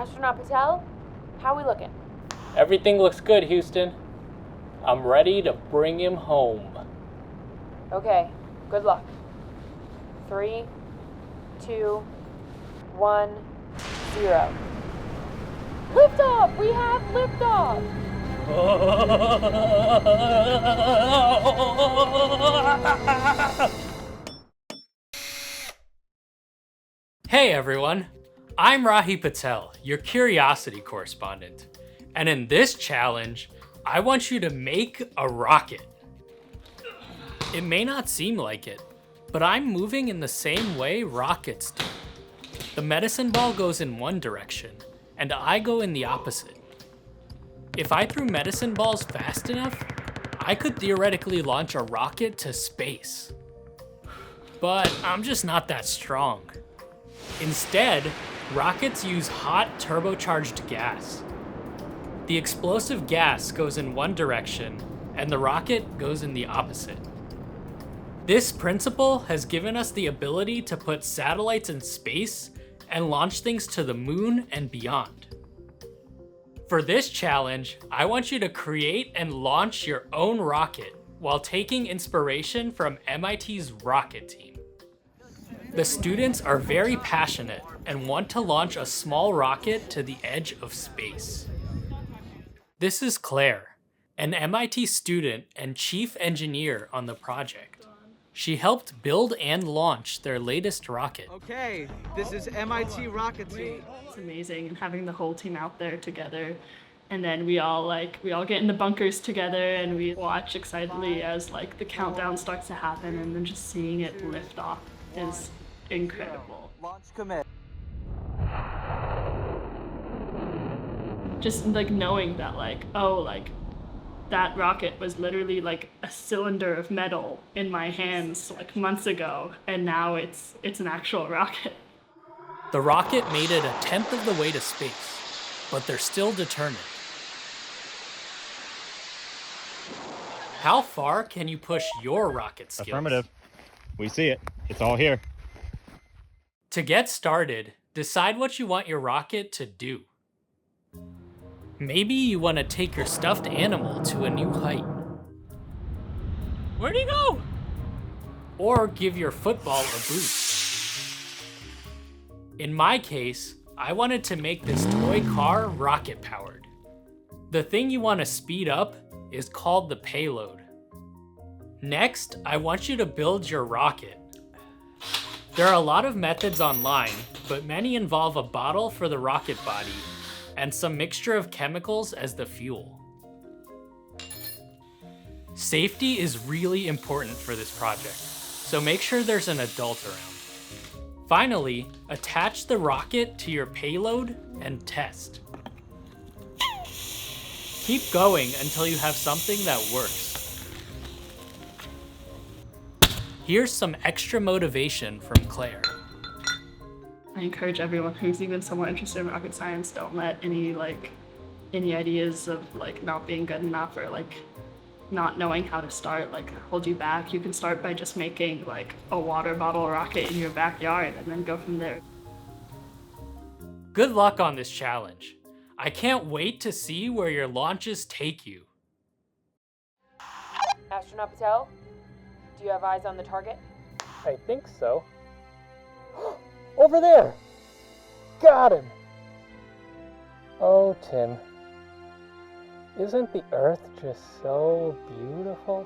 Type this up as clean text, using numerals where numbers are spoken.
Astronaut Patel, how we looking? Everything looks good, Houston. I'm ready to bring him home. Okay, good luck. 3, 2, 1, 0. Liftoff! We have liftoff! Hey everyone, I'm Rahi Patel, your curiosity correspondent. And in this challenge, I want you to make a rocket. It may not seem like it, but I'm moving in the same way rockets do. The medicine ball goes in one direction, and I go in the opposite. If I threw medicine balls fast enough, I could theoretically launch a rocket to space. But I'm just not that strong. Instead, rockets use hot turbocharged gas. The explosive gas goes in one direction, and the rocket goes in the opposite. This principle has given us the ability to put satellites in space and launch things to the moon and beyond. For this challenge, I want you to create and launch your own rocket while taking inspiration from MIT's rocket team. The students are very passionate and want to launch a small rocket to the edge of space. This is Claire, an MIT student and chief engineer on the project. She helped build and launch their latest rocket. Okay, this is MIT rocket team. It's amazing, and having the whole team out there together, and then we all get in the bunkers together and we watch excitedly as the countdown starts to happen, and then just seeing it lift off is incredible. Launch commit. Just knowing that that rocket was literally a cylinder of metal in my hands months ago, and now it's an actual rocket. The rocket made it 1/10 of the way to space, but they're still determined. How far can you push your rocket skills? Affirmative. We see it. It's all here. To get started, decide what you want your rocket to do. Maybe you want to take your stuffed animal to a new height. Where'd he go? Or give your football a boost. In my case, I wanted to make this toy car rocket powered. The thing you want to speed up is called the payload. Next, I want you to build your rocket. There are a lot of methods online, but many involve a bottle for the rocket body and some mixture of chemicals as the fuel. Safety is really important for this project, so make sure there's an adult around. Finally, attach the rocket to your payload and test. Keep going until you have something that works. Here's some extra motivation from Claire. I encourage everyone who's even somewhat interested in rocket science, don't let any ideas of not being good enough or not knowing how to start hold you back. You can start by just making a water bottle rocket in your backyard and then go from there. Good luck on this challenge. I can't wait to see where your launches take you. Astronaut Patel, do you have eyes on the target? I think so. Over there! Got him! Oh, Tim. Isn't the Earth just so beautiful?